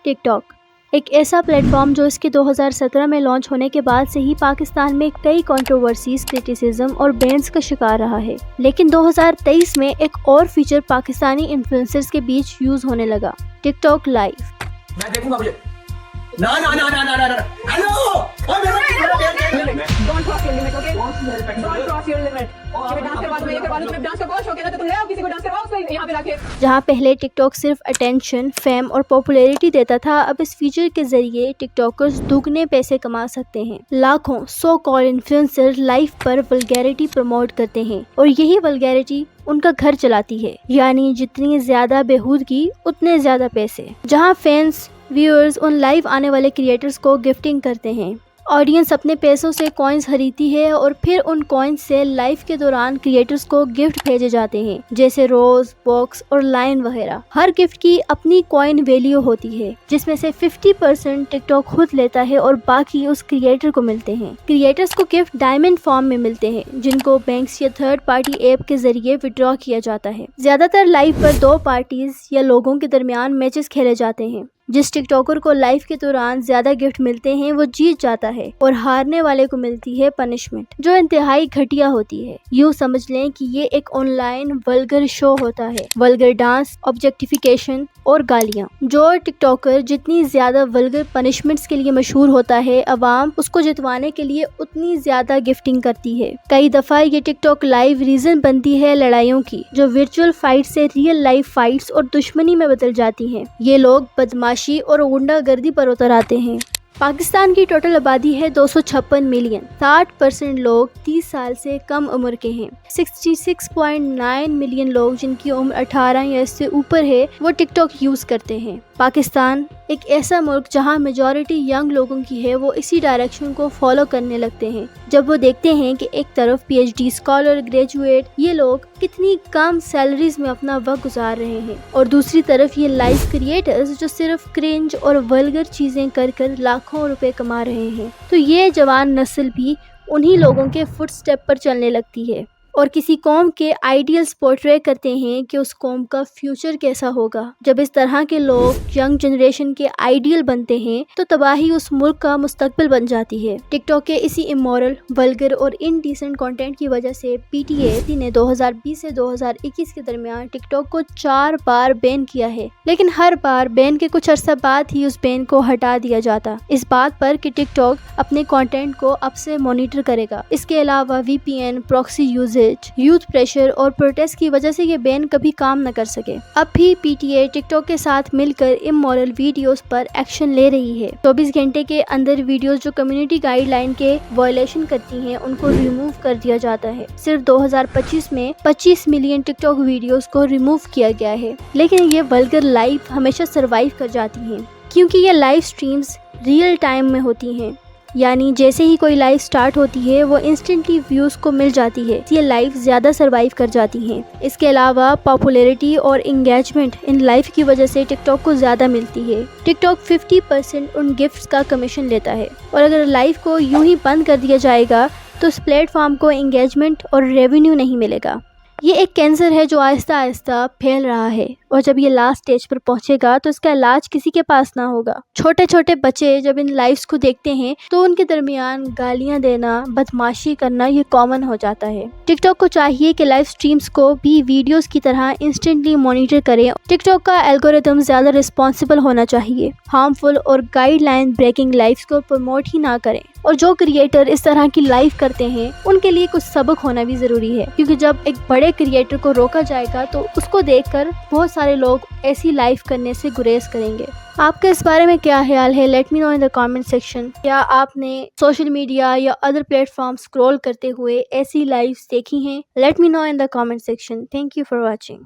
ٹک talk ایک ایسا plate form جو اس کے 2017 میں لانچ ہونے کے بعد سے ہی پاکستان میں کئی کنٹروورسیز، کرٹیسزم اور بینز کا شکار رہا ہے، لیکن 2023 میں ایک اور فیچر پاکستانی انفلوئنسرز کے بیچ یوز ہونے لگا، ٹک ٹاک لائیو۔ میں دیکھوں گا مجھے نا نا نا نا نا نا hello don't cross your limit, okay don't cross your limit. Dance کے بعد میں یہ کروا دوں، تم ڈانس کا بہت شوق ہے نا، تو تم لے آؤ کسی کو ڈانس کرواؤ اس کو یہاں پہ لا کے۔ جہاں پہلے ٹک ٹاک صرف اٹینشن، فیم اور پاپولیرٹی دیتا تھا، اب اس فیچر کے ذریعے ٹک ٹاکرز دگنے پیسے کما سکتے ہیں۔ لاکھوں سو کال انفلوئنسر لائف پر ولگیرٹی پروموٹ کرتے ہیں اور یہی ولگیرٹی ان کا گھر چلاتی ہے، یعنی جتنی زیادہ بےہودگی اتنے زیادہ پیسے۔ جہاں فینس، ویورز ان لائیو آنے والے کریٹرز کو گفٹنگ کرتے ہیں، آڈینس اپنے پیسوں سے کوائنز خریدتی ہے اور پھر ان کوائنز سے لائف کے دوران کریٹرز کو گفٹ بھیجے جاتے ہیں، جیسے روز، باکس اور لائن وغیرہ۔ ہر گفٹ کی اپنی کوائن ویلیو ہوتی ہے، جس میں سے 50% ٹک ٹاک خود لیتا ہے اور باقی اس کریٹر کو ملتے ہیں۔ کریٹرز کو گفٹ ڈائمنڈ فارم میں ملتے ہیں، جن کو بینکس یا تھرڈ پارٹی ایپ کے ذریعے وڈرا کیا جاتا ہے۔ زیادہ تر لائف پر دو پارٹیز یا لوگوں کے درمیان میچز کھیلے جاتے ہیں۔ جس ٹک ٹاکر کو لائف کے دوران زیادہ گفٹ ملتے ہیں وہ جیت جاتا ہے اور ہارنے والے کو ملتی ہے پنشمنٹ، جو انتہائی گھٹیا ہوتی ہے۔ یوں سمجھ لیں کہ یہ ایک آن لائن ولگر شو ہوتا ہے، ولگر ڈانس، آبجیکٹیفیکیشن اور گالیاں۔ جو ٹک ٹاکر جتنی زیادہ ولگر پنشمنٹس کے لیے مشہور ہوتا ہے، عوام اس کو جتوانے کے لیے اتنی زیادہ گفٹنگ کرتی ہے۔ کئی دفعہ یہ ٹک ٹاک لائیو ریزن بنتی ہے لڑائیوں کی، جو ورچوئل فائٹ سے ریئل لائف فائٹس اور دشمنی میں بدل جاتی ہیں۔ یہ لوگ بدماشی اور غنڈہ گردی پر اتر آتے ہیں۔ پاکستان کی ٹوٹل آبادی ہے 256 ملین۔ 60% لوگ 30 سال سے کم عمر کے ہیں۔ 66.9 ملین لوگ جن کی عمر 18 یا اس سے اوپر ہے وہ ٹک ٹاک یوز کرتے ہیں۔ پاکستان ایک ایسا ملک جہاں میجورٹی ینگ لوگوں کی ہے، وہ اسی ڈائریکشن کو فالو کرنے لگتے ہیں جب وہ دیکھتے ہیں کہ ایک طرف P H D scholar, graduate, یہ لوگ کتنی کم سیلریز میں اپنا وقت گزار رہے ہیں، اور دوسری طرف یہ لائف کریٹرز جو صرف کرنج اور ولگر چیزیں کر کر لاکھوں روپے کما رہے ہیں۔ تو یہ جوان نسل بھی انہی لوگوں کے فٹ سٹیپ پر چلنے لگتی ہے اور کسی قوم کے آئیڈیلز پورٹرے کرتے ہیں کہ اس قوم کا فیوچر کیسا ہوگا۔ جب اس طرح کے لوگ ینگ جنریشن کے آئیڈیل بنتے ہیں تو تباہی اس ملک کا مستقبل بن جاتی ہے۔ ٹک ٹاک کے اسی امورل، ولگر اور انڈیسنٹ کنٹینٹ کی وجہ سے پی ٹی اے نے 2020 سے 2021 کے درمیان ٹک ٹاک کو 4 بار بین کیا ہے، لیکن ہر بار بین کے کچھ عرصہ بعد ہی اس بین کو ہٹا دیا جاتا، اس بات پر کہ ٹک ٹاک اپنے کنٹینٹ کو اب سے مانیٹر کرے گا۔ اس کے علاوہ وی پی این، پراکسی یوزیج، یوتھ پریشر اور پروٹیسٹ کی وجہ سے یہ بین کبھی کام نہ کر سکے۔ اب بھی P T A tick talk کے ساتھ مل کر امورل ویڈیوز پر ایکشن لے رہی ہے۔ 24 گھنٹے کے اندر ویڈیوز جو کمیونٹی گائیڈ لائن کے وائلیشن کرتی ہیں ان کو ریموو کر دیا جاتا ہے۔ صرف 2025 میں 25 ملین ٹک ٹاک ویڈیوز کو ریموو کیا گیا ہے، لیکن یہ ولگر لائف ہمیشہ سروائیو کر جاتی ہیں کیونکہ یہ لائیو سٹریمز ریئل ٹائم میں ہوتی ہیں، یعنی جیسے ہی کوئی لائف سٹارٹ ہوتی ہے وہ انسٹنٹلی ویوز کو مل جاتی ہے، یہ لائف زیادہ سروائیو کر جاتی ہیں۔ اس کے علاوہ پاپولیرٹی اور انگیجمنٹ ان لائف کی وجہ سے ٹک ٹاک کو زیادہ ملتی ہے۔ ٹک ٹاک 50% ان گفٹس کا کمیشن لیتا ہے، اور اگر لائف کو یوں ہی بند کر دیا جائے گا تو اس پلیٹ فارم کو انگیجمنٹ اور ریونیو نہیں ملے گا۔ یہ ایک کینسر ہے جو آہستہ آہستہ پھیل رہا ہے، اور جب یہ لاسٹ سٹیج پر پہنچے گا تو اس کا علاج کسی کے پاس نہ ہوگا۔ چھوٹے چھوٹے بچے جب ان لائفز کو دیکھتے ہیں تو ان کے درمیان گالیاں دینا، بدماشی کرنا یہ کامن ہو جاتا ہے۔ ٹک ٹاک کو چاہیے کہ لائف سٹریمز کو بھی ویڈیوز کی طرح انسٹنٹلی مانیٹر کرے۔ ٹک ٹاک کا الگورتھم زیادہ رسپانسبل ہونا چاہیے، ہارمفل اور گائیڈ لائن بریکنگ لائفز کو پروموٹ ہی نہ کریں، اور جو کریٹر اس طرح کی لائف کرتے ہیں ان کے لیے کچھ سبق ہونا بھی ضروری ہے، کیونکہ جب ایک بڑے کریٹر کو روکا جائے گا تو اس کو دیکھ کر بہت سارے لوگ ایسی لائف کرنے سے گریز کریں گے۔ آپ کا اس بارے میں کیا خیال ہے؟ Let me know in the comment section. کیا آپ نے سوشل میڈیا یا ادر پلیٹ فارم اسکرول کرتے ہوئے ایسی لائفز دیکھی ہیں؟ Let me know in the comment section. Thank you for watching.